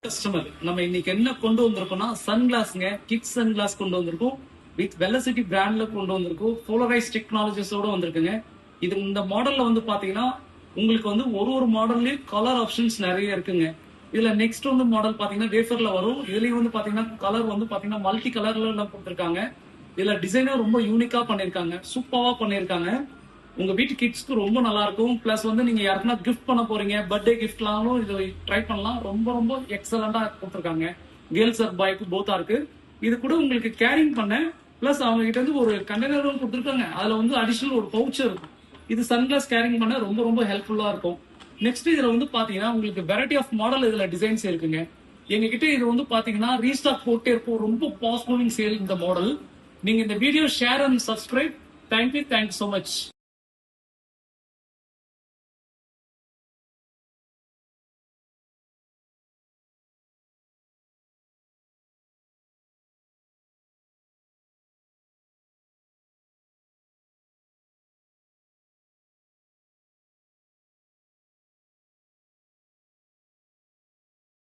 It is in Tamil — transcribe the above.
கஸ்டமர் நம்ம இன்னைக்கு என்ன கொண்டு வந்திருக்கோம்னா சன்கிளாஸ்ங்க, கிட்ஸ் சன்கிளாஸ் கொண்டு வந்திருக்கோம். வித் வெலசிட்டி பிராண்ட்ல கொண்டு வந்திருக்கோம். போலரைஸ் டெக்னாலஜிஸோட வந்திருக்குங்க. இது இந்த மாடல்ல வந்து பாத்தீங்கன்னா உங்களுக்கு வந்து ஒரு மாடல்லயும் கலர் ஆப்ஷன்ஸ் நிறைய இருக்குங்க. இதுல நெக்ஸ்ட் வந்து மாடல் பாத்தீங்கன்னா வேஃபர்ல வரும். இதுலயும் வந்து பாத்தீங்கன்னா கலர் வந்து பாத்தீங்கன்னா மல்டி கலர்ல எல்லாம் கொடுத்துருக்காங்க. இதுல டிசைனர் ரொம்ப யூனிக்கா பண்ணிருக்காங்க, சூப்பரா பண்ணிருக்காங்க. உங்க வீட்டு கிட்ஸ்க்கு ரொம்ப நல்லா இருக்கும். பிளஸ் வந்து நீங்க யாருக்குன்னா கிஃப்ட் பண்ண போறீங்க, பர்த்டே கிஃப்ட்லாமும் இது ட்ரை பண்ணலாம். ரொம்ப எக்ஸலண்டா கொடுத்துருக்காங்க. கேர்ள்ஸ் ஆர் பாய்க்கு போத்தா இருக்கு. இது கூட உங்களுக்கு கேரிங் பண்ண பிளஸ் அவங்க கிட்ட இருந்து ஒரு கண்டெய்னரும் கொடுத்துருக்காங்க. அதுல வந்து அடிஷனல் ஒரு பவுச்சர் இருக்கும். இது சன்கிளாஸ் கேரிங் பண்ண ரொம்ப ஹெல்ப்ஃபுல்லா இருக்கும். நெக்ஸ்ட் இதுல வந்து பாத்தீங்கன்னா உங்களுக்கு வெரைட்டி ஆஃப் மாடல் இதுல டிசைன்ஸ் இருக்குங்க. எங்க கிட்ட இது வந்து பாத்தீங்கன்னா ரீஸ்டாக் போட்டே இருக்கும். ரொம்ப பாஸ்ட் மூவிங் சேல் இந்த மாடல். நீங்க இந்த video share and subscribe. Thank you so much.